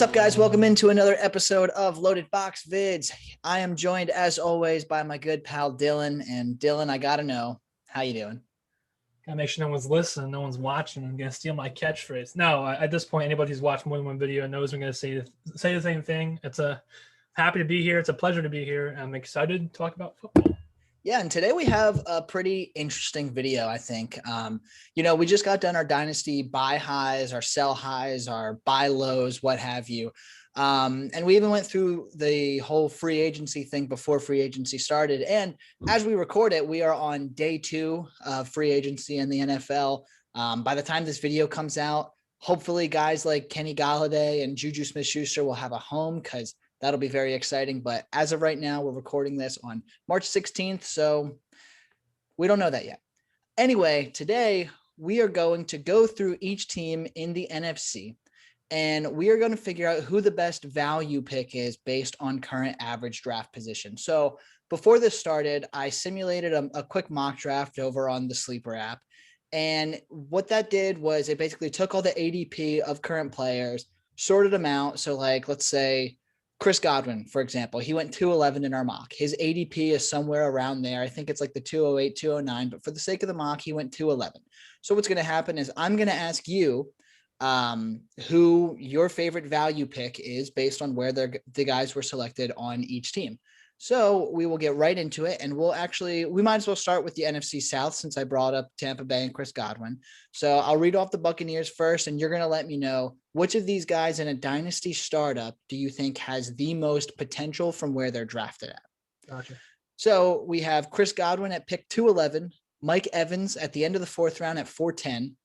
What's up, guys? Welcome into another episode of Loaded Box Vids. I am joined, as always, by my good pal Dylan. And Dylan, I gotta know, how you doing? Gotta make sure no one's listening, no one's watching. I'm gonna steal my catchphrase. No, at this point, anybody who's watched more than one video knows I'm gonna say the same thing. Happy to be here. It's a pleasure to be here. I'm excited to talk about football. Yeah, and today we have a pretty interesting video, I think. We just got done our Dynasty buy highs, our sell highs, our buy lows, what have you. And we even went through the whole free agency thing before free agency started. And as we record it, we are on day 2 of free agency in the NFL. By the time this video comes out, hopefully guys like Kenny Golladay and Juju Smith-Schuster will have a home, because that'll be very exciting. But as of right now, we're recording this on March 16th, so we don't know that yet. Anyway, today we are going to go through each team in the NFC, and we are going to figure out who the best value pick is based on current average draft position. So before this started, I simulated a quick mock draft over on the Sleeper app. And what that did was it basically took all the ADP of current players, sorted them out. So like, let's say Chris Godwin, for example, he went 211 in our mock. His ADP is somewhere around there. I think it's like the 208, 209, but for the sake of the mock, he went 211. So what's going to happen is I'm going to ask you who your favorite value pick is based on where the guys were selected on each team. So we will get right into it, and we might as well start with the NFC South, since I brought up Tampa Bay and Chris Godwin. So I'll read off the Buccaneers first, and you're going to let me know which of these guys in a dynasty startup do you think has the most potential from where they're drafted at. Gotcha. So we have Chris Godwin at pick 211, Mike Evans at the end of the 4th round at 410,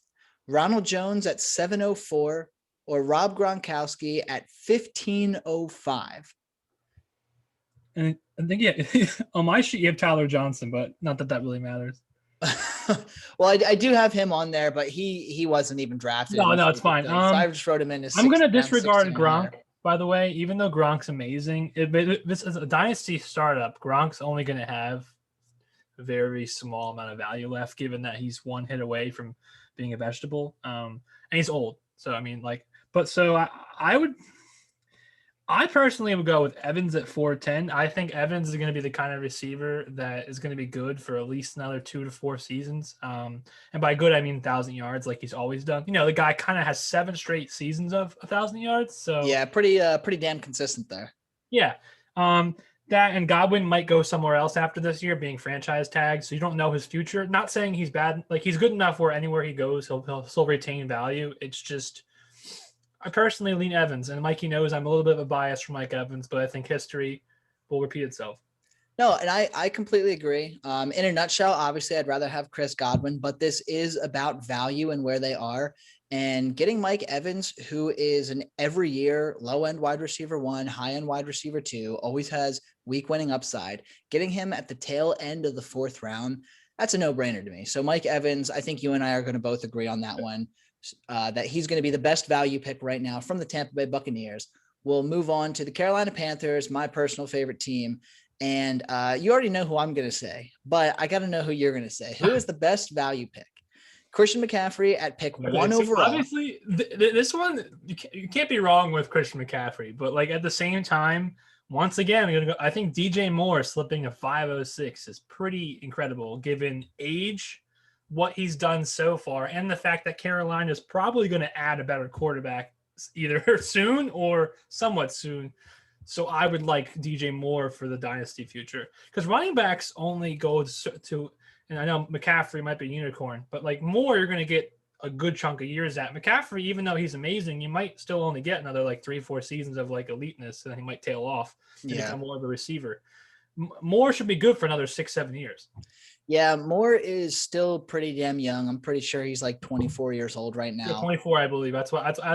Ronald Jones at 704, or Rob Gronkowski at 1505. And I think, on my sheet you have Tyler Johnson, but not that really matters. Well, I do have him on there, but he wasn't even drafted. No, it's fine. So I just wrote him in as I'm going to disregard Gronk, by the way, even though Gronk's amazing. This is a dynasty startup. Gronk's only going to have a very small amount of value left, given that he's one hit away from being a vegetable. And he's old. So, I personally would go with Evans at 410. I think Evans is going to be the kind of receiver that is going to be good for at least another 2 to 4 seasons. And by good, I mean 1,000 yards, like he's always done. The guy kind of has 7 straight seasons of 1,000 yards. So yeah, pretty damn consistent there. Yeah. That and Godwin might go somewhere else after this year, being franchise tagged. So you don't know his future. Not saying he's bad. Like, he's good enough where anywhere he goes, he'll still retain value. It's just, I personally lean Evans, and Mikey knows I'm a little bit of a bias for Mike Evans, but I think history will repeat itself. No, and I completely agree. In a nutshell, obviously, I'd rather have Chris Godwin, but this is about value and where they are. And getting Mike Evans, who is an every year low-end wide receiver 1, high-end wide receiver 2, always has week winning upside. Getting him at the tail end of the 4th round, that's a no-brainer to me. So Mike Evans, I think you and I are going to both agree on that one. That he's going to be the best value pick right now from the Tampa Bay Buccaneers. We'll move on to the Carolina Panthers, my personal favorite team. And you already know who I'm going to say, but I got to know who you're going to say. Who is the best value pick? Christian McCaffrey at pick 1 overall. Obviously, this one, you can't be wrong with Christian McCaffrey, but like at the same time, once again, I think DJ Moore slipping to 506 is pretty incredible given age, what he's done so far, and the fact that Carolina is probably going to add a better quarterback either soon or somewhat soon. So I would like DJ Moore for the dynasty future, because running backs only go to, and I know McCaffrey might be a unicorn, but like Moore, you're going to get a good chunk of years at. McCaffrey, even though he's amazing, you might still only get another like 3-4 seasons of like eliteness, and then he might tail off and become more of a receiver. Moore should be good for another 6-7 years. Yeah, Moore is still pretty damn young. I'm pretty sure he's like 24 years old right now. Yeah, 24, I believe. That's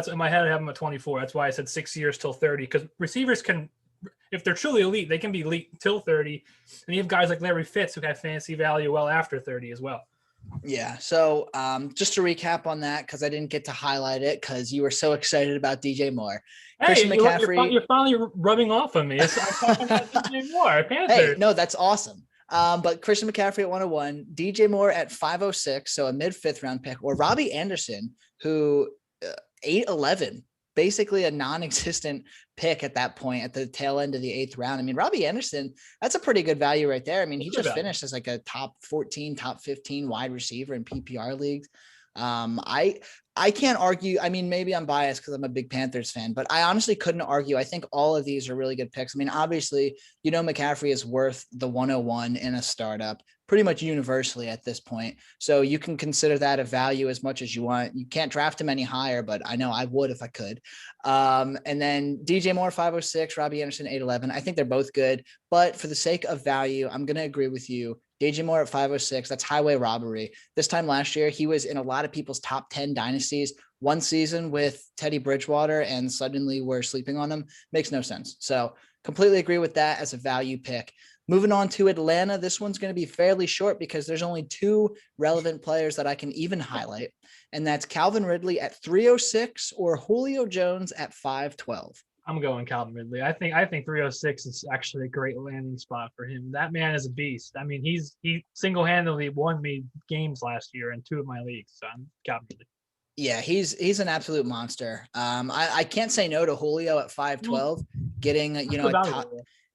in my head. I have him at 24. That's why I said 6 years till 30. Because receivers can, if they're truly elite, they can be elite till 30. And you have guys like Larry Fitz who have fantasy value well after 30 as well. Yeah. So just to recap on that, because I didn't get to highlight it because you were so excited about DJ Moore. Hey, McCaffrey, you're finally rubbing off on me. I'm talking about DJ Moore. Hey, no, that's awesome. But Christian McCaffrey at 101, DJ Moore at 506, so a mid 5th round pick, or Robbie Anderson, who 811 basically a non-existent pick at that point at the tail end of the 8th round. I mean, Robbie Anderson, that's a pretty good value right there. I mean, he just finished as like a top 14, top 15 wide receiver in PPR leagues. I can't argue. I mean, maybe I'm biased because I'm a big Panthers fan, but I honestly couldn't argue. I think all of these are really good picks. I mean, obviously, McCaffrey is worth the 101 in a startup pretty much universally at this point. So you can consider that a value as much as you want. You can't draft him any higher, but I know I would if I could. And then DJ Moore, 506, Robbie Anderson, 811. I think they're both good, but for the sake of value, I'm going to agree with you. DJ Moore at 506, that's highway robbery. This time last year, he was in a lot of people's top 10 dynasties. One season with Teddy Bridgewater, and suddenly we're sleeping on him. Makes no sense. So completely agree with that as a value pick. Moving on to Atlanta, this one's going to be fairly short because there's only 2 relevant players that I can even highlight, and that's Calvin Ridley at 306 or Julio Jones at 512. I'm going Calvin Ridley. I think 306 is actually a great landing spot for him. That man is a beast. I mean, he single-handedly won me games last year in 2 of my leagues. So I'm Calvin Ridley. Yeah, he's an absolute monster. I can't say no to Julio at 512, getting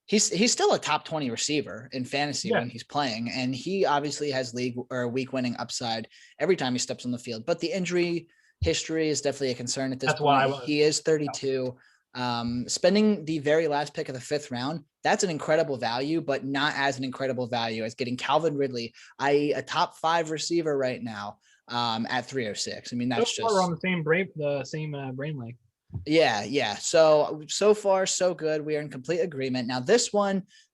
he's still a top 20 receiver in fantasy when he's playing, and he obviously has league or week winning upside every time he steps on the field. But the injury history is definitely a concern at this point. He is 32. Spending the very last pick of the 5th round, that's an incredible value, but not as an incredible value as getting Calvin Ridley, i.e. a top 5 receiver right now, at 306. I mean, that's we're on the same brain length. Yeah. So far, so good. We are in complete agreement. Now, this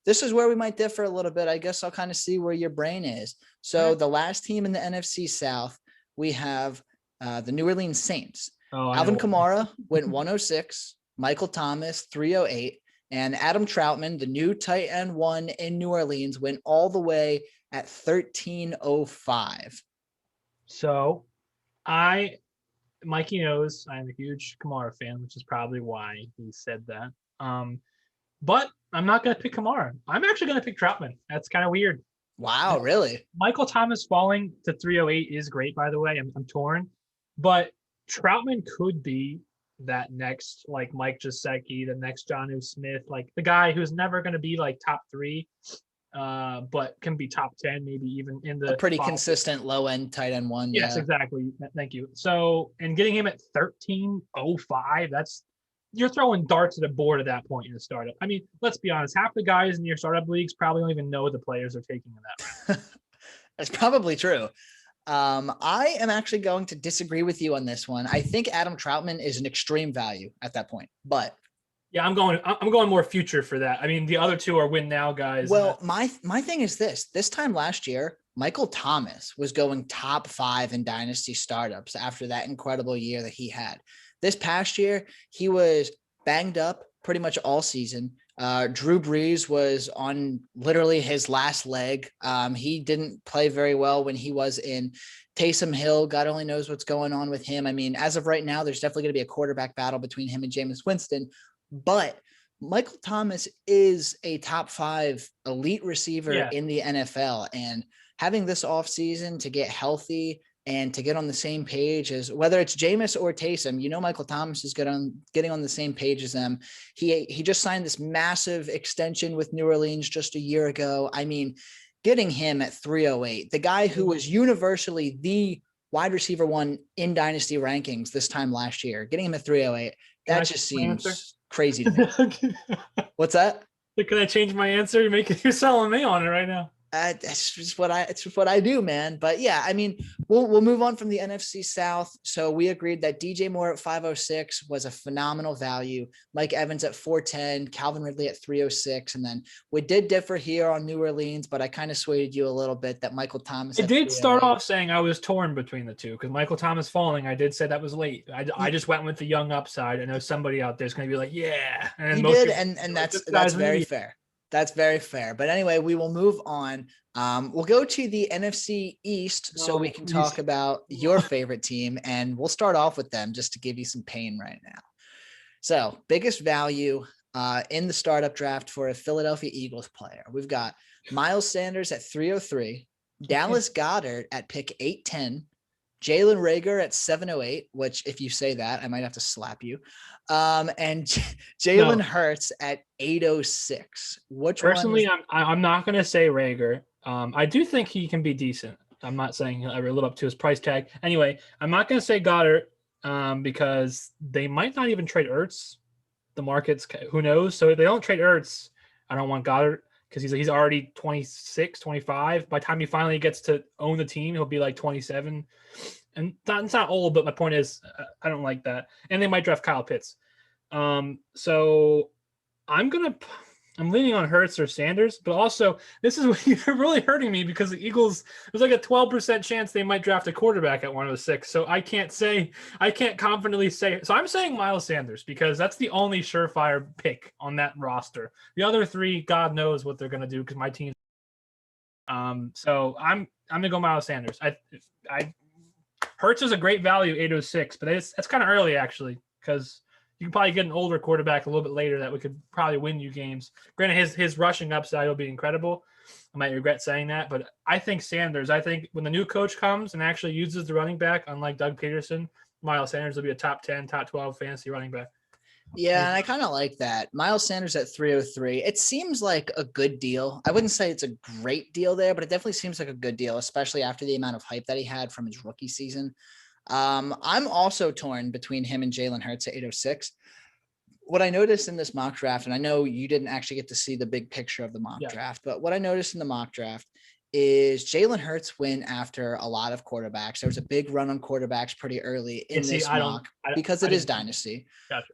is where we might differ a little bit. I guess I'll kind of see where your brain is. So the last team in the NFC South, we have the New Orleans Saints. Alvin Kamara went 106. Michael Thomas, 308, and Adam Troutman, the new tight end 1 in New Orleans, went all the way at 1305. So Mikey knows I'm a huge Kamara fan, which is probably why he said that. But I'm not going to pick Kamara. I'm actually going to pick Troutman. That's kind of weird. Wow, really? Michael Thomas falling to 308 is great, by the way. I'm torn. But Troutman could be that next, like Mike Gesicki, the next Jonnu Smith, like the guy who's never going to be like top 3, but can be top 10, maybe even in the pretty consistent low end tight end 1. Yes, exactly. Thank you. So, and getting him at 1305, you're throwing darts at a board at that point in the startup. I mean, let's be honest, half the guys in your startup leagues probably don't even know the players they're taking in that. That's probably true. I am actually going to disagree with you on this one. I think Adam Troutman is an extreme value at that point, but yeah, I'm going more future for that. I mean, the other 2 are win now guys. Well, my thing is this time last year, Michael Thomas was going top 5 in dynasty startups after that incredible year that he had. This past year, he was banged up pretty much all season. Drew Brees was on literally his last leg. He didn't play very well when he was in. Taysom Hill, God only knows what's going on with him. I mean, as of right now, there's definitely going to be a quarterback battle between him and Jameis Winston, but Michael Thomas is a top 5 elite receiver in the NFL, and having this offseason to get healthy and to get on the same page as whether it's Jameis or Taysom, Michael Thomas is good on getting on the same page as them. He just signed this massive extension with New Orleans just a year ago. I mean, getting him at 308, the guy who was universally the wide receiver 1 in dynasty rankings this time last year, getting him at 308, that just seems crazy to me. What's that? Can I change my answer? You're selling me on it right now. It's just what I do, man. But yeah, I mean, we'll move on from the NFC South. So we agreed that DJ Moore at 506 was a phenomenal value. Mike Evans at 410, Calvin Ridley at 306. And then we did differ here on New Orleans, but I kind of swayed you a little bit that Michael Thomas. I did start off saying I was torn between the 2 because Michael Thomas falling, I did say that was late. I just went with the young upside. I know somebody out there is going to be like, yeah. And he did, and that's very fair. That's very fair. But anyway, we will move on. We'll go to the NFC East so we can talk about your favorite team, and we'll start off with them just to give you some pain right now. So biggest value in the startup draft for a Philadelphia Eagles player. We've got Miles Sanders at 303, Dallas Goedert at pick 810, Jalen Reagor at 708, which if you say that, I might have to slap you. And Jalen Hurts at 806. Which personally, one? I'm not going to say Rager. I do think he can be decent. I'm not saying he'll ever live up to his price tag. Anyway, I'm not going to say Goddard because they might not even trade Ertz. The markets, who knows? So if they don't trade Ertz, I don't want Goddard because he's already 26, 25. By the time he finally gets to own the team, he'll be like 27. And it's not old, but my point is I don't like that. And they might draft Kyle Pitts. So I'm leaning on Hurts or Sanders, but also this is what you're really hurting me because the Eagles, there's like a 12% chance they might draft a quarterback at 106. So I can't confidently say. So I'm saying Miles Sanders because that's the only surefire pick on that roster. The other three, God knows what they're going to do because my team. So I'm going to go Miles Sanders. Hurts is a great value, 806, but that's kind of early actually because you can probably get an older quarterback a little bit later that we could probably win you games. Granted, his rushing upside will be incredible. I might regret saying that, but I think Sanders. I think when the new coach comes and actually uses the running back, unlike Doug Peterson, Miles Sanders will be a top 10, top 12 fantasy running back. Yeah, and I kind of like that. Miles Sanders at 303. It seems like a good deal. I wouldn't say it's a great deal there, but it definitely seems like a good deal, especially after the amount of hype that he had from his rookie season. I'm also torn between him and Jalen Hurts at 806. What I noticed in this mock draft, and I know you didn't actually get to see the big picture of the mock draft, but what I noticed in the mock draft is Jalen Hurts went after a lot of quarterbacks. There was a big run on quarterbacks pretty early in this mock because it is Dynasty. Gotcha.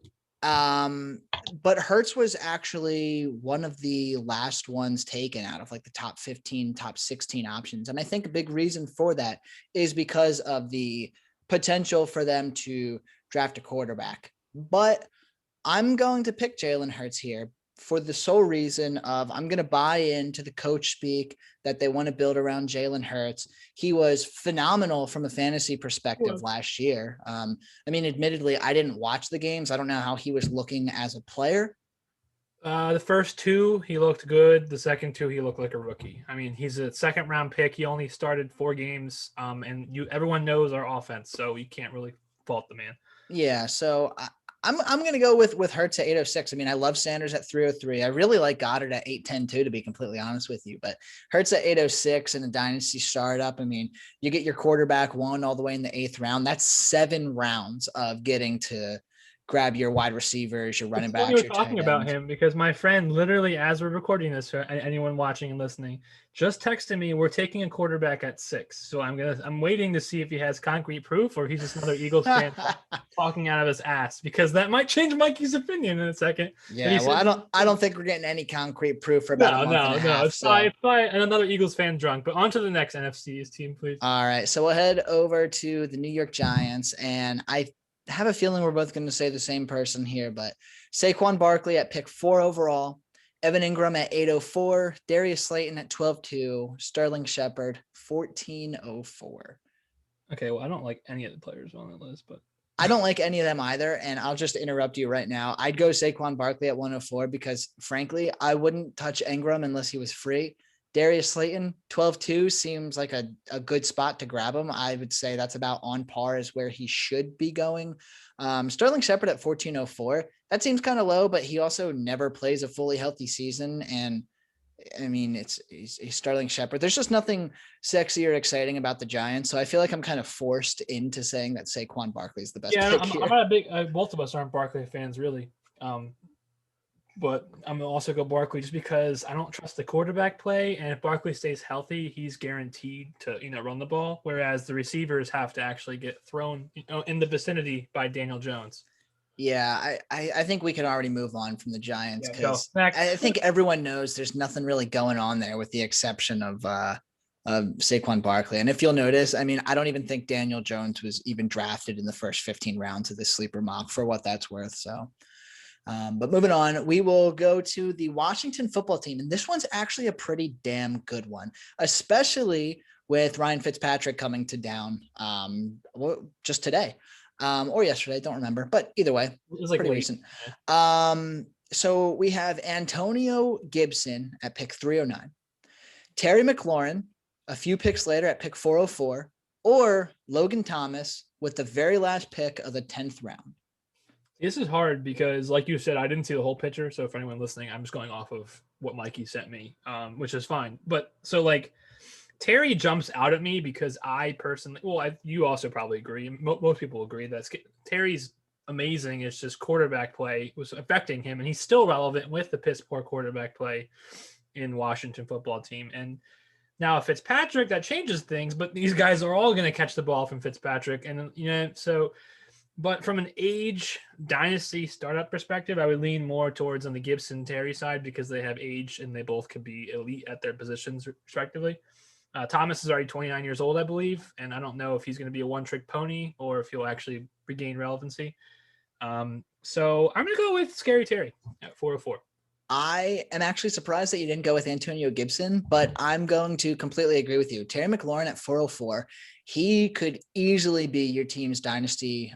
But Hurts was actually one of the last ones taken out of like the top 15, top 16 options. And I think a big reason for that is because of the potential for them to draft a quarterback. But I'm going to pick Jalen Hurts here for the sole reason of I'm going to buy into the coach speak that they want to build around Jalen Hurts. He was phenomenal from a fantasy perspective last year. I mean, admittedly, I didn't watch the games. I don't know how he was looking as a player. The first two, he looked good. The second two, he looked like a rookie. I mean, he's a second round pick. He only started 4 games. And everyone knows our offense, so you can't really fault the man. Yeah. So I'm going to go with Hurts at 806. I mean, I love Sanders at 303. I really like Goddard at 810 too, to be completely honest with you, but Hurts at 806 in a dynasty startup. I mean, you get your quarterback one all the way in the 8th round. That's 7 rounds of getting to grab your wide receivers, your running backs. You're talking about him because my friend, literally, as we're recording this, for anyone watching and listening, just texted me. We're taking a quarterback at 6, so I'm waiting to see if he has concrete proof or he's just another Eagles fan talking out of his ass because that might change Mikey's opinion in a second. Yeah, well, I don't think we're getting any concrete proof for about a month and a half. It's probably another Eagles fan drunk. But on to the next NFC's team, please. All right, so we'll head over to the New York Giants, and I have a feeling we're both going to say the same person here, but Saquon Barkley at pick 4 overall, Evan Ingram at 804, Darius Slayton at 12-2, Sterling Shepard 1404. Okay, well, I don't like any of the players on that list, but I don't like any of them either. And I'll just interrupt you right now. I'd go Saquon Barkley at 104 because frankly, I wouldn't touch Ingram unless he was free. Darius Slayton, 12-2 seems like a good spot to grab him. I would say that's about on par as where he should be going. Sterling Shepard at 1404. That seems kind of low, but he also never plays a fully healthy season. And I mean, he's Sterling Shepard. There's just nothing sexy or exciting about the Giants. So I feel like I'm kind of forced into saying that Saquon Barkley is the best pick here. I'm not a big, both of us aren't Barkley fans really. But I'm going to also go Barkley just because I don't trust the quarterback play. And if Barkley stays healthy, he's guaranteed to, run the ball. Whereas the receivers have to actually get thrown, in the vicinity by Daniel Jones. Yeah, I think we can already move on from the Giants because I think everyone knows there's nothing really going on there with the exception of Saquon Barkley. And if you'll notice, I mean, I don't even think Daniel Jones was even drafted in the first 15 rounds of this sleeper mock for what that's worth. So. But moving on, we will go to the Washington football team. And this one's actually a pretty damn good one, especially with Ryan Fitzpatrick coming to down just today or yesterday. Don't remember. But either way, it was like pretty recent. So we have Antonio Gibson at pick 309, Terry McLaurin a few picks later at pick 404, or Logan Thomas with the very last pick of the 10th round? This is hard because, like you said, I didn't see the whole picture. So for anyone listening, I'm just going off of what Mikey sent me, which is fine. But so like Terry jumps out at me because I personally, you also probably agree. Most people agree that Terry's amazing. It's just quarterback play was affecting him, and he's still relevant with the piss poor quarterback play in Washington football team. And now Fitzpatrick, that changes things, but these guys are all going to catch the ball from Fitzpatrick. And, so, but from an age dynasty startup perspective, I would lean more towards on the Gibson Terry side because they have age and they both could be elite at their positions respectively. Thomas is already 29 years old, I believe, and I don't know if he's going to be a one-trick pony or if he'll actually regain relevancy. So I'm going to go with Scary Terry at 404. I am actually surprised that you didn't go with Antonio Gibson, but I'm going to completely agree with you. Terry McLaurin at 404, he could easily be your team's dynasty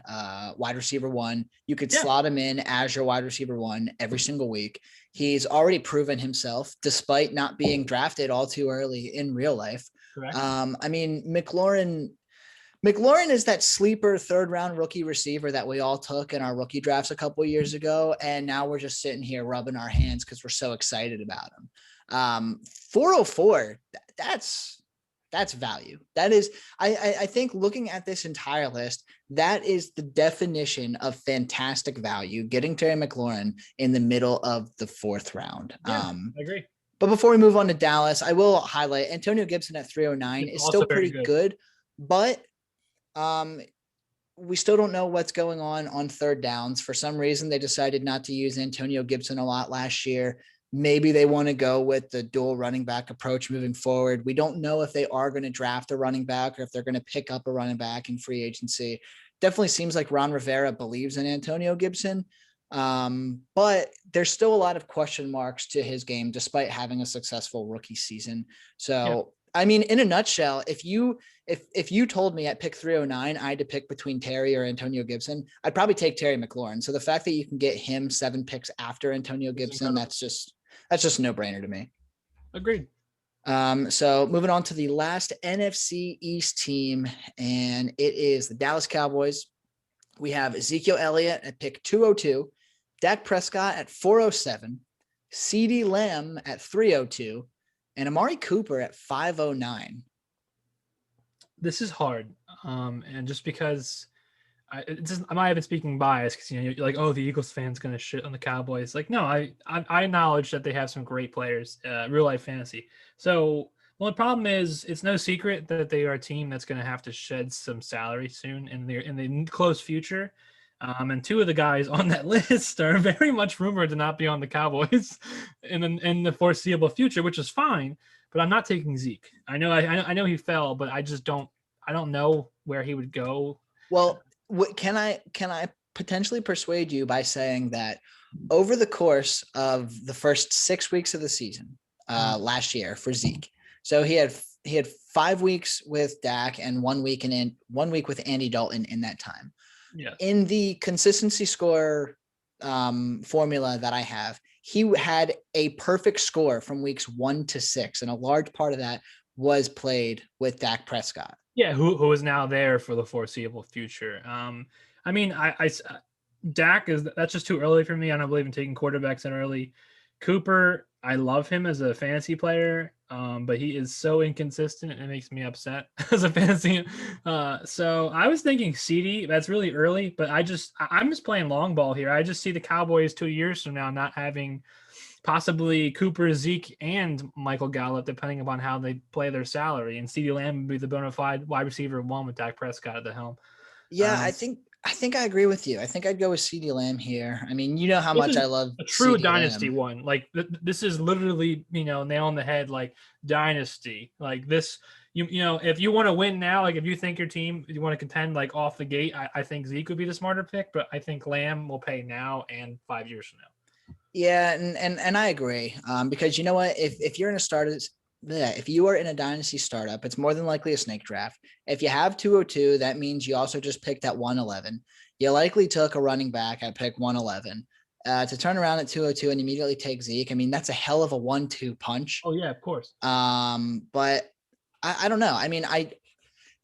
wide receiver one. You could slot him in as your wide receiver one every single week. He's already proven himself despite not being drafted all too early in real life. Correct. I mean, McLaurin is that sleeper third round rookie receiver that we all took in our rookie drafts a couple of years ago. And now we're just sitting here rubbing our hands because we're so excited about him. 404, that's value. That is, I think looking at this entire list, that is the definition of fantastic value, getting Terry McLaurin in the middle of the fourth round. I agree. But before we move on to Dallas, I will highlight Antonio Gibson at 309 is still pretty good, but we still don't know what's going on third downs. For some reason, they decided not to use Antonio Gibson a lot last year. Maybe they want to go with the dual running back approach moving forward. We don't know if they are going to draft a running back or if they're going to pick up a running back in free agency. Definitely seems like Ron Rivera believes in Antonio Gibson. But there's still a lot of question marks to his game, despite having a successful rookie season. So, I mean, in a nutshell, if you told me at pick 309, I had to pick between Terry or Antonio Gibson, I'd probably take Terry McLaurin. So the fact that you can get him 7 picks after Antonio Gibson, that's just a no-brainer to me. Agreed. So moving on to the last NFC East team, and it is the Dallas Cowboys. We have Ezekiel Elliott at pick 202, Dak Prescott at 407, CeeDee Lamb at 302, and Amari Cooper at 509. This is hard. And just because I might have been speaking bias because you're like, oh, the Eagles fan's gonna shit on the Cowboys. Like, no, I acknowledge that they have some great players, real life fantasy. So, well, the problem is it's no secret that they are a team that's gonna have to shed some salary soon in the close future. And 2 of the guys on that list are very much rumored to not be on the Cowboys in the foreseeable future, which is fine. But I'm not taking Zeke. I know he fell, but I don't know where he would go. Well, can I potentially persuade you by saying that over the course of the first 6 weeks of the season last year for Zeke, so he had 5 weeks with Dak and 1 week and 1 week with Andy Dalton in that time. Yeah. In the consistency score formula that I have, he had a perfect score from weeks 1 to 6, and a large part of that was played with Dak Prescott. Yeah, who is now there for the foreseeable future. I mean, Dak that's just too early for me. I don't believe in taking quarterbacks that early. Cooper, I love him as a fantasy player, but he is so inconsistent. It makes me upset as a fantasy. So I was thinking CeeDee. That's really early, but I'm just playing long ball here. I just see the Cowboys 2 years from now not having possibly Cooper, Zeke, and Michael Gallup, depending upon how they play their salary. And CeeDee Lamb would be the bona fide wide receiver 1 with Dak Prescott at the helm. Yeah, I think I agree with you. I think I'd go with CeeDee Lamb here. I mean, you know how much I love a true CeeDee dynasty Lamb. one. Like this is literally, nail on the head, like dynasty. Like this, if you want to win now, like if you think your team, you want to contend like off the gate, I think Zeke would be the smarter pick, but I think Lamb will pay now and 5 years from now. Yeah, and I agree. Because you know what? If you're in a startup, if you are in a dynasty startup, it's more than likely a snake draft. If you have 202, that means you also just picked at 111. You likely took a running back at pick 111. To turn around at 202 and immediately take Zeke, I mean, that's a hell of a 1-2 punch. Oh yeah, of course. But I don't know. I mean,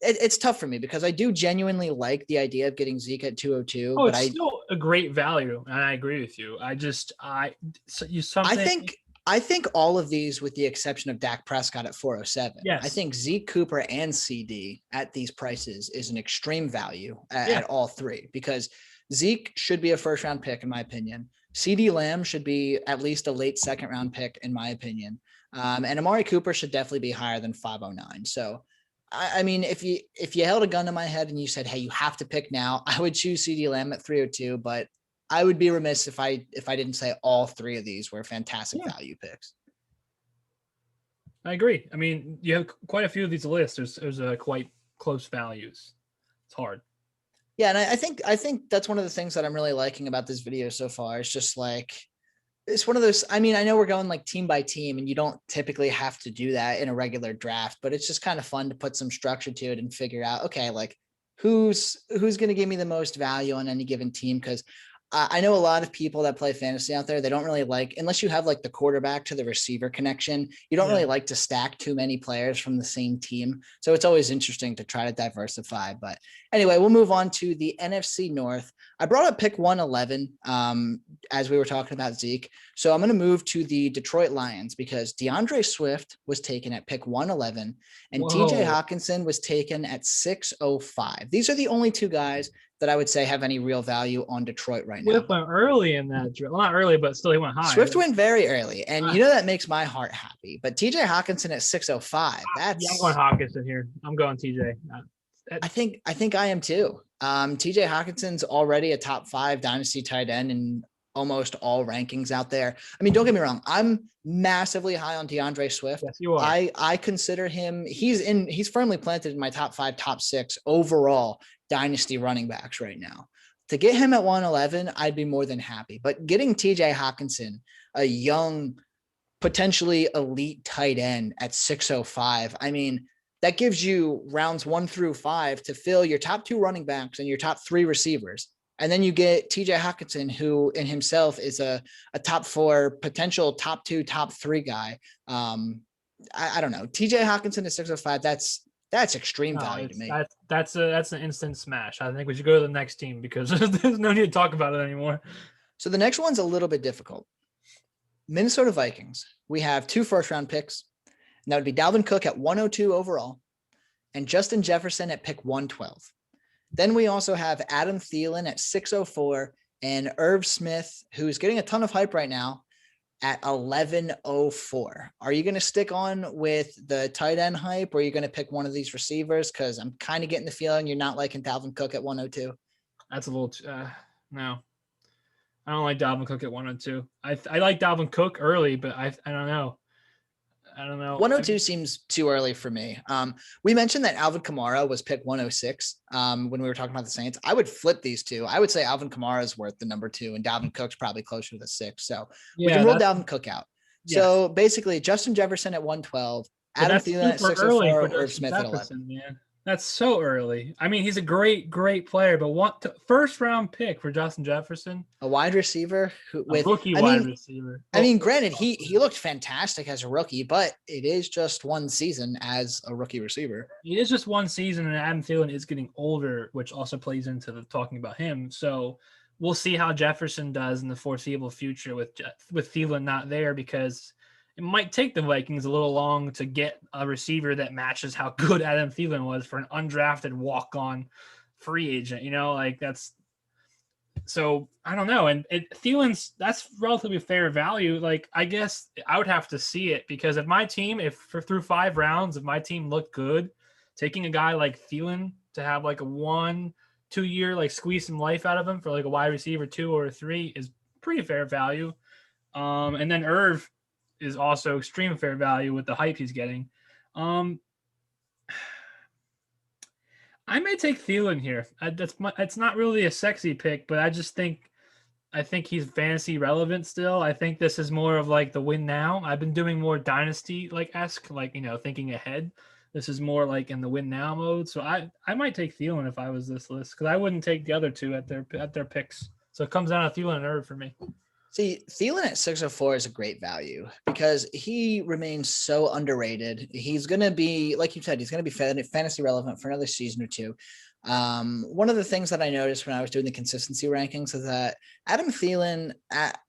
it's tough for me because I do genuinely like the idea of getting Zeke at 202. Oh, But it's still a great value, and I agree with you. I think all of these, with the exception of Dak Prescott at 407, Yes. I think Zeke, Cooper, and CD at these prices is an extreme value at all three, because Zeke should be a first round pick, in my opinion. CD Lamb should be at least a late second round pick, in my opinion. And Amari Cooper should definitely be higher than 509. So, I mean, if you held a gun to my head and you said, hey, you have to pick now, I would choose CD Lamb at 302, but I would be remiss if I didn't say all three of these were fantastic value picks. I agree. I mean, you have quite a few of these lists. There's quite close values. It's hard. Yeah, and I think that's one of the things that I'm really liking about this video so far. It's just like, it's one of those, I mean, I know we're going like team by team and you don't typically have to do that in a regular draft, but it's just kind of fun to put some structure to it and figure out, okay, like who's going to give me the most value on any given team. Because I know a lot of people that play fantasy out there, they don't really like, unless you have like the quarterback to the receiver connection, you don't really like to stack too many players from the same team. So it's always interesting to try to diversify. But anyway, we'll move on to the NFC North. I brought up pick 111 as we were talking about Zeke. So I'm going to move to the Detroit Lions because DeAndre Swift was taken at pick 111 and TJ Hawkinson was taken at 605. These are the only two guys that I would say have any real value on Detroit right now. Swift went early in that drill. Well, not early, but still he went high. Swift went very early, and you know that makes my heart happy. But TJ Hawkinson at 605. That's I'm going Hawkinson here. I'm going TJ. I think I am too. TJ Hawkinson's already a top 5 dynasty tight end in almost all rankings out there. I mean, don't get me wrong. I'm massively high on DeAndre Swift. Yes, you are. I consider him, he's firmly planted in my top 5, top 6 overall dynasty running backs right now. To get him at 111, I'd be more than happy. But getting TJ Hawkinson, a young, potentially elite tight end at 605, I mean, that gives you rounds 1 through 5 to fill your top 2 running backs and your top 3 receivers. And then you get TJ Hawkinson, who in himself is a top 4, potential top 2, top 3 guy. I don't know. TJ Hawkinson at 605, that's extreme value to me. That's an instant smash. I think we should go to the next team because there's no need to talk about it anymore. So the next one's a little bit difficult. Minnesota Vikings. We have 2 first-round picks, and that would be Dalvin Cook at 102 overall and Justin Jefferson at pick 112. Then we also have Adam Thielen at 604 and Irv Smith, who's getting a ton of hype right now, at 1104. Are you going to stick on with the tight end hype, or are you going to pick one of these receivers? Because I'm kind of getting the feeling you're not liking Dalvin Cook at 102. That's a little no. I don't like Dalvin Cook at 102. I like Dalvin Cook early, but I don't know. 102 seems too early for me. We mentioned that Alvin Kamara was picked 106 when we were talking about the Saints. I would flip these two. I would say Alvin Kamara is worth the number 2 and Dalvin Cook's probably closer to the 6. So we can rule Dalvin Cook out. Yes. So basically Justin Jefferson at 112, Adam Thielen at 604, Irv Smith at 11. Man. That's so early. I mean, he's a great player, but first round pick for Justin Jefferson, a wide receiver wide receiver. I mean, granted, he looked fantastic as a rookie, but it is just one season as a rookie receiver. It is just one season, and Adam Thielen is getting older, which also plays into the talking about him. So we'll see how Jefferson does in the foreseeable future with Thielen not there, because it might take the Vikings a little long to get a receiver that matches how good Adam Thielen was for an undrafted walk-on free agent. You know, like that's so I don't know. And Thielen's, that's relatively fair value. Like, I guess I would have to see it, because if my team, through 5 rounds, if my team looked good, taking a guy like Thielen to have like a 1-2 year, like squeeze some life out of him for like a wide receiver 2 or 3 is pretty fair value. And then Irv is also extreme fair value with the hype he's getting. I may take Thielen here. It's not really a sexy pick, but I think he's fantasy relevant still. I think this is more of like the win now. I've been doing more dynasty esque, like, you know, thinking ahead. This is more like in the win now mode. So I might take Thielen if I was this list, because I wouldn't take the other 2 at their picks. So it comes down to Thielen and Irv for me. See, Thielen at 604 is a great value because he remains so underrated. He's going to be, like you said, he's going to be fantasy relevant for another season or two. One of the things that I noticed when I was doing the consistency rankings is that Adam Thielen,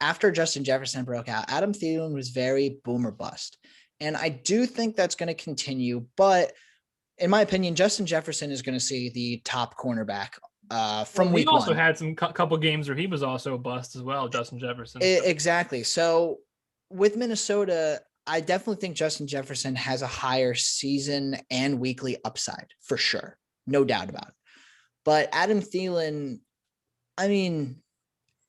after Justin Jefferson broke out, Adam Thielen was very boom or bust. And I do think that's going to continue. But in my opinion, Justin Jefferson is going to see the top cornerback from week one. He also had some couple games where he was also a bust as well, Justin Jefferson. Exactly. So with Minnesota, I definitely think Justin Jefferson has a higher season and weekly upside for sure. No doubt about it. But Adam Thielen, I mean,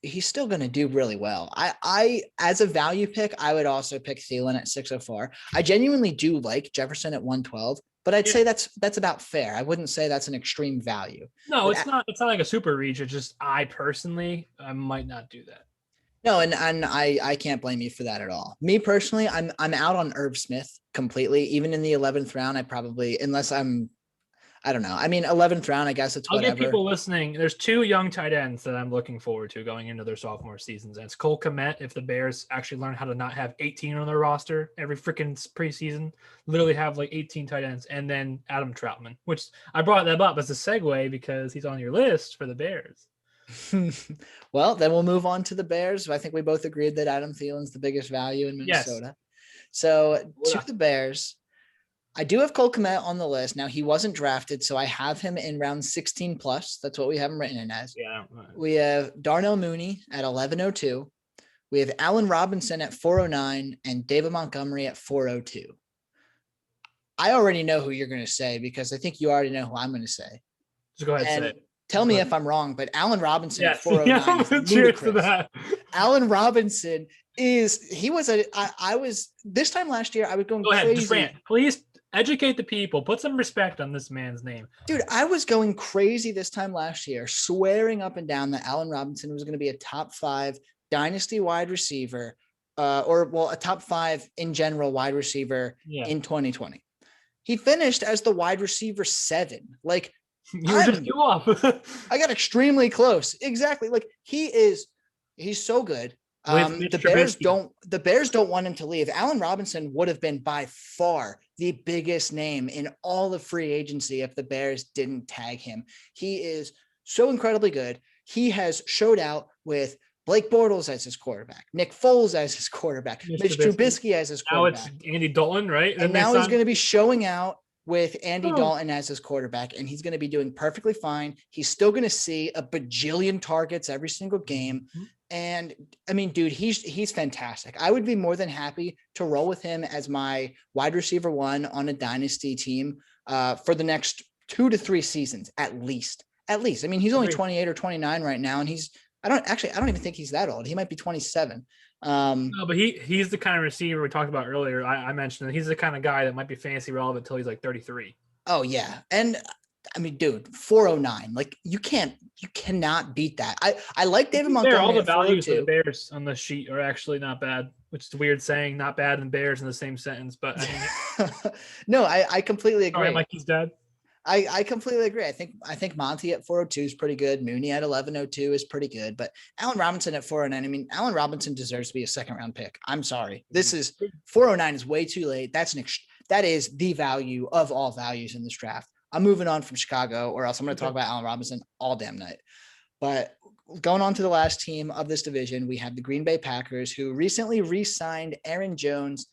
he's still going to do really well. I, as a value pick, I would also pick Thielen at 604. I genuinely do like Jefferson at 112, but I'd say that's about fair. I wouldn't say that's an extreme value. No, it's not like a super reach. It's just I might not do that. No, and I can't blame you for that at all. Me personally, I'm out on Irv Smith completely. Even in the 11th round, I probably, unless I don't know. I mean, 11th round, I guess it's whatever. I'll give people listening. There's two young tight ends that I'm looking forward to going into their sophomore seasons. And it's Cole Kmet, if the Bears actually learn how to not have 18 on their roster every freaking preseason, literally have like 18 tight ends. And then Adam Troutman, which I brought that up as a segue because he's on your list for the Bears. Well, then we'll move on to the Bears. I think we both agreed that Adam Thielen's the biggest value in Minnesota. Yes. So to the Bears, I do have Cole Kmet on the list. Now, he wasn't drafted, so I have him in round 16 plus. That's what we have him written in as. Yeah. We have Darnell Mooney at 1102. We have Allen Robinson at 409 and David Montgomery at 402. I already know who you're going to say because I think you already know who I'm going to say. Just go ahead and say it. Tell me if I'm wrong, but Allen Robinson at 409 is cheers to that. Allen Robinson I was this time last year, I was going crazy. Go ahead, please educate the people. Put some respect on this man's name. Dude, I was going crazy this time last year, swearing up and down that Allen Robinson was going to be a top 5 dynasty wide receiver, a top 5 in general wide receiver in 2020. He finished as the wide receiver 7. Like, you were just too off. I got extremely close. Exactly. Like he's so good. The Bears don't want him to leave. Allen Robinson would have been by far the biggest name in all of free agency if the Bears didn't tag him. He is so incredibly good. He has showed out with Blake Bortles as his quarterback, Nick Foles as his quarterback, Mitch Trubisky as his quarterback. Now it's Andy Dalton, right? And now he's going to be showing out with Andy Dalton as his quarterback, and he's going to be doing perfectly fine. He's still going to see a bajillion targets every single game. And I mean, dude, he's fantastic. I would be more than happy to roll with him as my wide receiver 1 on a dynasty team for the next 2 to 3 seasons, at least. I mean, he's only 28 or 29 right now. And I don't even think he's that old. He might be 27. No, but he's the kind of receiver we talked about earlier. I mentioned that he's the kind of guy that might be fantasy relevant until he's like 33. Oh yeah. And I mean, dude, 409, like you cannot beat that. I like David Montgomery. All the values of the Bears on the sheet are actually not bad, which is weird saying not bad and Bears in the same sentence, but I mean, no, I completely agree. Sorry, Mikey's dad. I completely agree. I think Monty at 402 is pretty good. Mooney at 1102 is pretty good, but Allen Robinson at 409. I mean, Allen Robinson deserves to be a 2nd round pick. I'm sorry. This is 409 is way too late. That is the value of all values in this draft. I'm moving on from Chicago, or else I'm going to talk about Allen Robinson all damn night. But going on to the last team of this division, we have the Green Bay Packers, who recently re-signed Aaron Jones,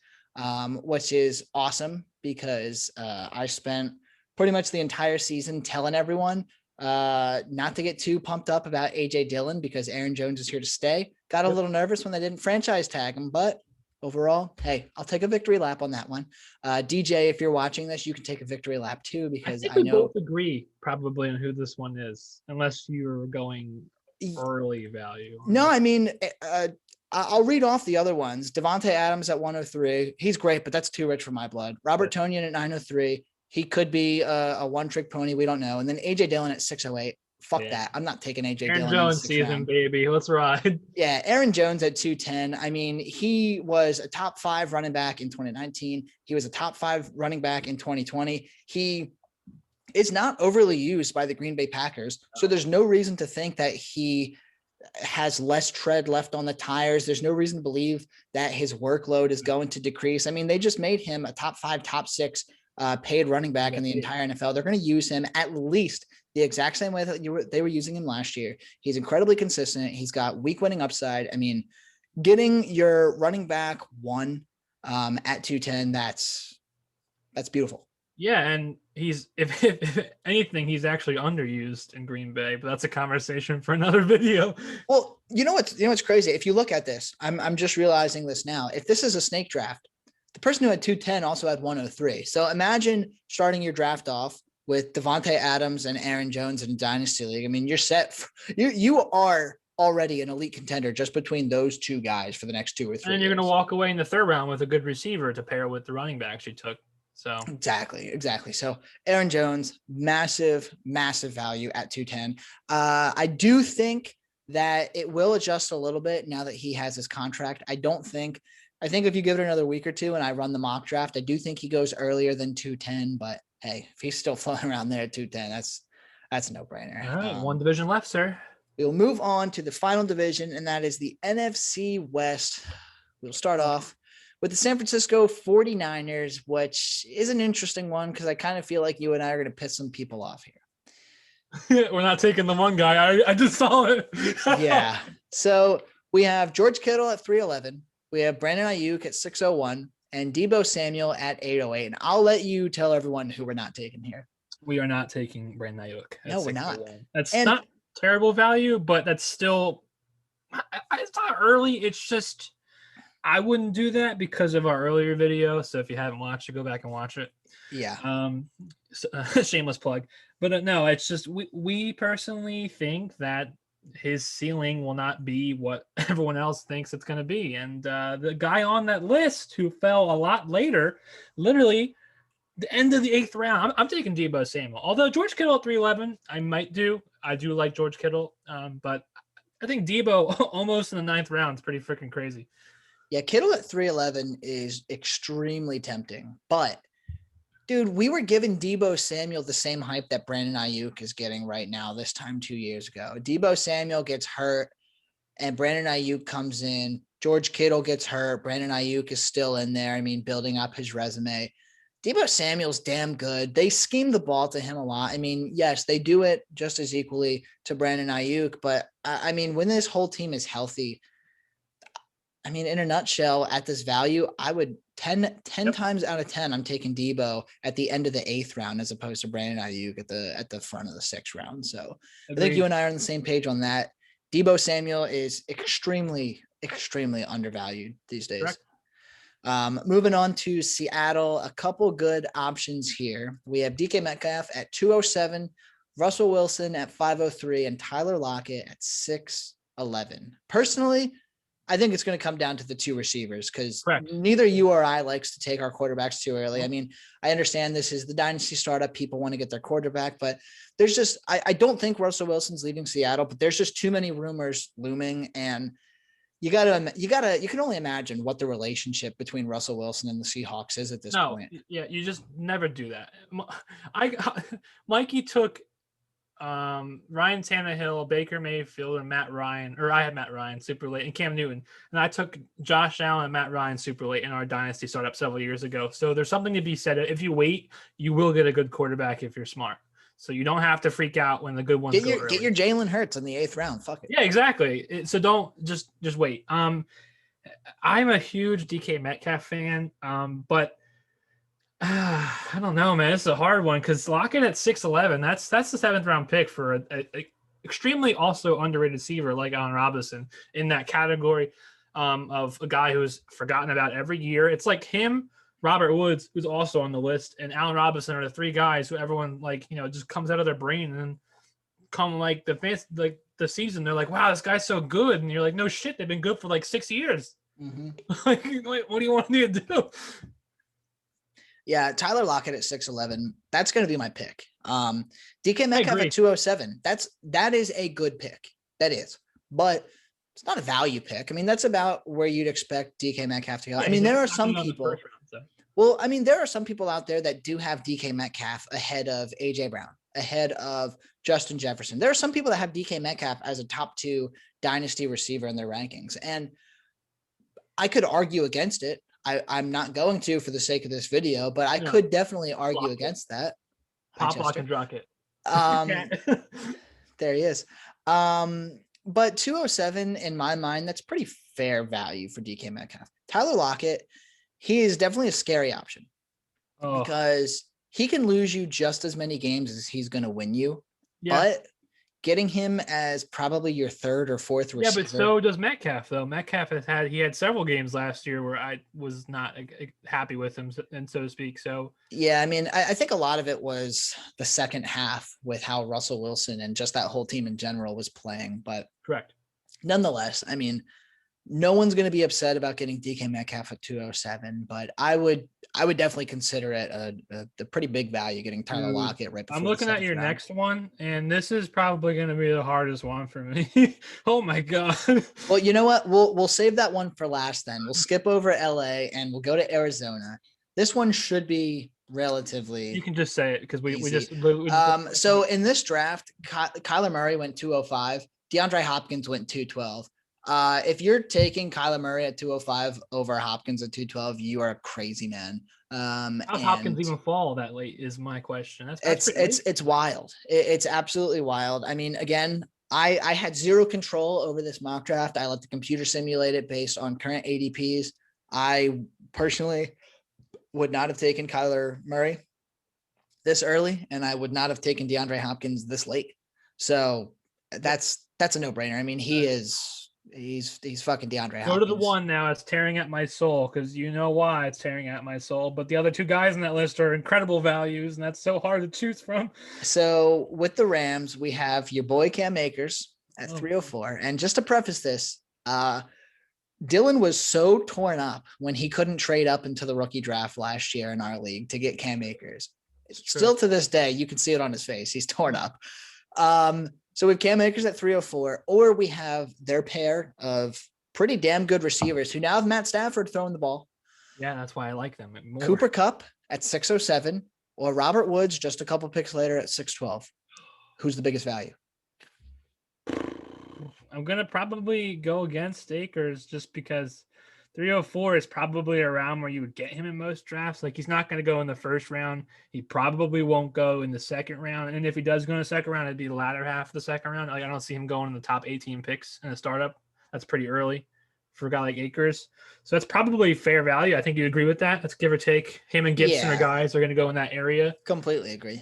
which is awesome because I spent pretty much the entire season telling everyone not to get too pumped up about A.J. Dillon because Aaron Jones is here to stay. Got a little nervous when they didn't franchise tag him, but overall, hey, I'll take a victory lap on that one. DJ, if you're watching this, you can take a victory lap too, because I know we both agree probably on who this one is, unless you're going early value. No, I mean, I'll read off the other ones. Devontae Adams at 103. He's great, but that's too rich for my blood. Robert Tonyan at 903. He could be a one-trick pony. We don't know. And then A.J. Dillon at 608. Fuck that. I'm not taking A.J. Dillon. Aaron Jones season, baby. Let's ride. Yeah, Aaron Jones at 210. I mean, he was a top 5 running back in 2019. He was a top 5 running back in 2020. He is not overly used by the Green Bay Packers, so there's no reason to think that he has less tread left on the tires. There's no reason to believe that his workload is going to decrease. I mean, they just made him a top 5, top 6 paid running back in the entire NFL. They're going to use him at least the exact same way that they were using him last year. He's incredibly consistent. He's got week winning upside. I mean, getting your running back 1 at 210, that's beautiful. Yeah, and he's if anything, he's actually underused in Green Bay, but that's a conversation for another video. Well, you know what's crazy? If you look at this, I'm just realizing this now. If this is a snake draft, the person who had 210 also had 103. So imagine starting your draft off with Devontae Adams and Aaron Jones in a Dynasty League. I mean, you're set. You are already an elite contender just between those 2 guys for the next 2 or 3 And you're going to walk away in the 3rd round with a good receiver to pair with the running backs you took. So exactly. So Aaron Jones, massive value at 210. I do think that it will adjust a little bit now that he has his contract. I think if you give it another week or 2 and I run the mock draft, I do think he goes earlier than 210, but hey, if he's still floating around there at 210, that's a no brainer. All right. 1 division left, sir. We'll move on to the final division, and that is the NFC West. We'll start off with the San Francisco 49ers, which is an interesting one because I kind of feel like you and I are going to piss some people off here. We're not taking the one guy. I just saw it. Yeah. So we have George Kittle at 311. We have Brandon Ayuk at 601 and Debo Samuel at 808. And I'll let you tell everyone who we're not taking here. We are not taking Brandon Ayuk. No, we're not. That's not terrible value, but that's still it's not early. It's just I wouldn't do that because of our earlier video. So if you haven't watched it, go back and watch it. Yeah. Shameless plug. But no, it's just we personally think that his ceiling will not be what everyone else thinks it's going to be. And the guy on that list who fell a lot later, literally the end of the 8th round, I'm taking Debo Samuel. Although George Kittle at 311, I do like George Kittle. But I think Debo almost in the 9th round is pretty freaking crazy. Yeah, Kittle at 311 is extremely tempting. But, dude, we were giving Debo Samuel the same hype that Brandon Ayuk is getting right now, this time 2 years ago. Debo Samuel gets hurt, and Brandon Ayuk comes in. George Kittle gets hurt. Brandon Ayuk is still in there. I mean, building up his resume. Debo Samuel's damn good. They scheme the ball to him a lot. I mean, yes, they do it just as equally to Brandon Ayuk. But, I mean, when this whole team is healthy, I mean, in a nutshell, at this value, I would 10 times out of 10, I'm taking Debo at the end of the 8th round as opposed to Brandon Ayuk at the front of the 6th round. So I think you and I are on the same page on that. Debo Samuel is extremely undervalued these days. Correct. Moving on to Seattle, a couple good options here. We have DK Metcalf at 207, Russell Wilson at 503, and Tyler Lockett at 611. Personally, I think it's going to come down to the 2 receivers because neither you or I likes to take our quarterbacks too early. I mean, I understand this is the dynasty startup. People want to get their quarterback, but there's just, I don't think Russell Wilson's leaving Seattle, but there's just too many rumors looming. And you can only imagine what the relationship between Russell Wilson and the Seahawks is at this point. Yeah. You just never do that. Mikey took Ryan Tannehill, Baker Mayfield, and Matt Ryan, or I had Matt Ryan super late, and Cam Newton, and I took Josh Allen and Matt Ryan super late in our dynasty startup several years ago. So there's something to be said. If you wait, you will get a good quarterback if you're smart. So you don't have to freak out when the good ones go early. Get your Jalen Hurts in the 8th round. Fuck it. Yeah, exactly. So don't just wait. I'm a huge DK Metcalf fan, but I don't know, man. This is a hard one because Lockett at 6'11", that's the 7th round pick for a extremely also underrated receiver like Allen Robinson in that category of a guy who's forgotten about every year. It's like him, Robert Woods, who's also on the list, and Allen Robinson are the 3 guys who everyone just comes out of their brain, and then come like the season, they're like, wow, this guy's so good, and you're like, no shit, they've been good for like 6 years. Mm-hmm. Like, what do you want me to do? Yeah, Tyler Lockett at 6'11", that's going to be my pick. DK Metcalf at 207, that is a good pick. That is. But it's not a value pick. I mean, that's about where you'd expect DK Metcalf to go. I mean, there are some people. Well, I mean, there are some people out there that do have DK Metcalf ahead of AJ Brown. ahead of Justin Jefferson. There are some people that have DK Metcalf as a top 2 dynasty receiver in their rankings. And I could argue against it. I'm not going to for the sake of this video, but I could definitely argue against that. Pop, lock, and drop it. There he is. But 207 in my mind, that's pretty fair value for DK Metcalf. Tyler Lockett, he is definitely a scary option because he can lose you just as many games as he's going to win you. Yeah. But getting him as probably your 3rd or 4th receiver. Yeah, but so does Metcalf, though. Metcalf had several games last year where I was not happy with him, and so to speak. So yeah, I mean, I think a lot of it was the second half with how Russell Wilson and just that whole team in general was playing. But correct. Nonetheless, I mean, no one's going to be upset about getting DK Metcalf at 207, but I would definitely consider it a pretty big value getting Tyler Lockett right before. I'm looking at your next one, and this is probably going to be the hardest one for me. Oh my God. Well, you know what? We'll save that one for last then. We'll skip over LA and we'll go to Arizona. This one should be relatively. You can just say it because we just. So in this draft, Kyler Murray went 205. DeAndre Hopkins went 212. If you're taking Kyler Murray at 205 over Hopkins at 212, you are a crazy man. How Hopkins even fall that late is my question. It's wild. It's absolutely wild. I mean, again, I had zero control over this mock draft. I let the computer simulate it based on current ADPs. I personally would not have taken Kyler Murray this early, and I would not have taken DeAndre Hopkins this late. So that's a no-brainer. I mean, he's fucking DeAndre Hopkins. Go to the one now. It's tearing at my soul because you know why it's tearing at my soul. But the other 2 guys in that list are incredible values, and that's so hard to choose from. So with the Rams, we have your boy Cam Akers at 304. And just to preface this, Dylan was so torn up when he couldn't trade up into the rookie draft last year in our league to get Cam Akers. Still to this day, you can see it on his face. He's torn up. So we have Cam Akers at 304, or we have their pair of pretty damn good receivers who now have Matt Stafford throwing the ball. Yeah, that's why I like them more. Cooper Kupp at 607, or Robert Woods just a couple picks later at 612. Who's the biggest value? I'm going to probably go against Akers just because 304 is probably around where you would get him in most drafts. Like, he's not going to go in the first round. He probably won't go in the second round. And if he does go in the second round, it'd be the latter half of the second round. Like, I don't see him going in the top 18 picks in a startup. That's pretty early for a guy like Akers. So that's probably fair value. I think you agree with that. Let's give or take. Him and Gibson are guys are going to go in that area. Completely agree.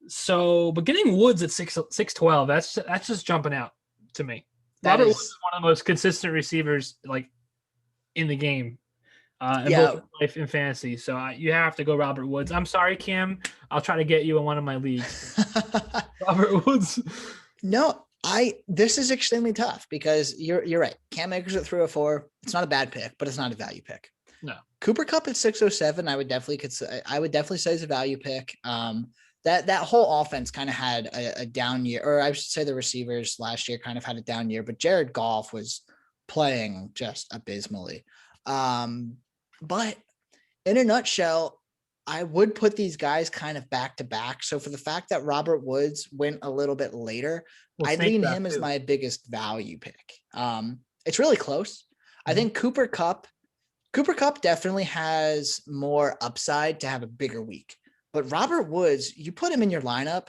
So, but getting Woods at 612, that's just jumping out to me. Robert Woods is one of the most consistent receivers, like, in the game, in both life and fantasy. So you have to go Robert Woods. I'm sorry, Cam. I'll try to get you in one of my leagues. Robert Woods. No, this is extremely tough because you're right. Cam Akers at 304. It's not a bad pick, but it's not a value pick. No. Cooper Kupp at 607. I would definitely say is a value pick. That whole offense kind of had a down year, or I should say the receivers last year kind of had a down year, but Jared Goff was playing just abysmally. But in a nutshell, I would put these guys kind of back to back. So for the fact that Robert Woods went a little bit later, I'd lean him as my biggest value pick. It's really close. Mm-hmm. I think Cooper Kupp definitely has more upside to have a bigger week. But Robert Woods, you put him in your lineup,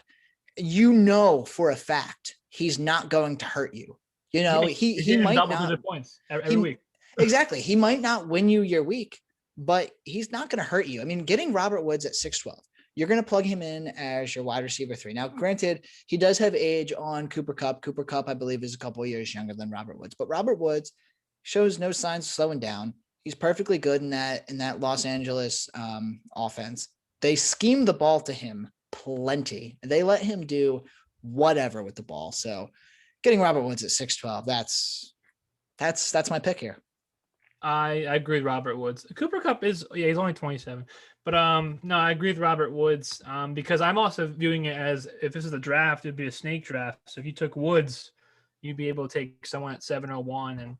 you know for a fact he's not going to hurt you. You know, he might not points every week. Exactly. He might not win you your week, but he's not going to hurt you. I mean, getting Robert Woods at 612, you're going to plug him in as your wide receiver 3. Now, granted, he does have age on Cooper Kupp. Cooper Kupp, I believe, is a couple of years younger than Robert Woods, but Robert Woods shows no signs of slowing down. He's perfectly good in that Los Angeles offense. They scheme the ball to him plenty. They let him do whatever with the ball. So getting Robert Woods at 612, that's my pick here. I agree with Robert Woods. Cooper Kupp he's only 27. But no, I agree with Robert Woods because I'm also viewing it as, if this is a draft, it'd be a snake draft. So if you took Woods, you'd be able to take someone at 701. And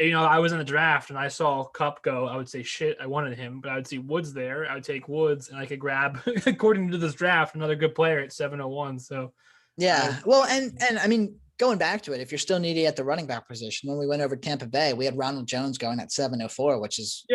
I was in the draft and I saw Cup go, I would say, shit, I wanted him, but I would see Woods there. I would take Woods and I could grab, according to this draft, another good player at 701. So yeah, well, and I mean, going back to it, if you're still needy at the running back position, when we went over Tampa Bay, we had Ronald Jones going at 704, which is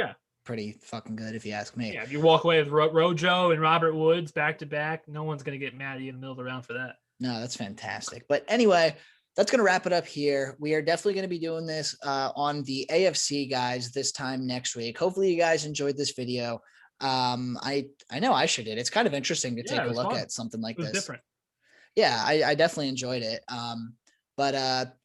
pretty fucking good if you ask me. Yeah, if you walk away with Rojo and Robert Woods back to back, no one's going to get mad at you in the middle of the round for that. No, that's fantastic. But anyway, that's going to wrap it up here. We are definitely going to be doing this on the AFC, guys, this time next week. Hopefully you guys enjoyed this video. I know I sure did. It's kind of interesting to take a look at something like this. Different. Yeah, I definitely enjoyed it.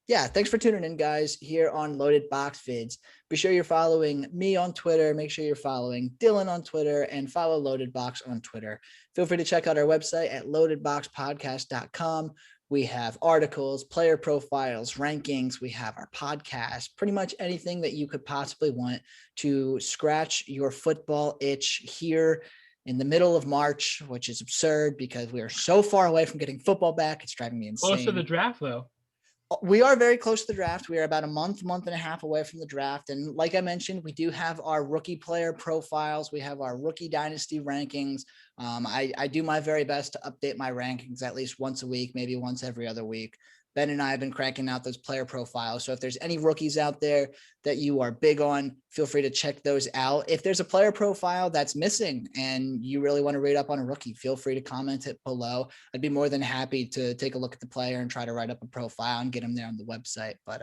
Yeah, thanks for tuning in, guys, here on Loaded Box Vids. Be sure you're following me on Twitter. Make sure you're following Dylan on Twitter and follow Loaded Box on Twitter. Feel free to check out our website at loadedboxpodcast.com. We have articles, player profiles, rankings. We have our podcast, pretty much anything that you could possibly want to scratch your football itch here in the middle of March, which is absurd because we are so far away from getting football back. It's driving me insane. Close to the draft, though. We are very close to the draft. We are about a month and a half away from the draft. And like I mentioned, we do have our rookie player profiles. We have our rookie dynasty rankings. I do my very best to update my rankings at least once a week, maybe once every other week. Ben and I have been cranking out those player profiles. So if there's any rookies out there that you are big on, feel free to check those out. If there's a player profile that's missing and you really want to read up on a rookie, feel free to comment it below. I'd be more than happy to take a look at the player and try to write up a profile and get him there on the website. But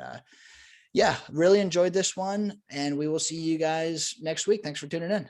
yeah, really enjoyed this one, and we will see you guys next week. Thanks for tuning in.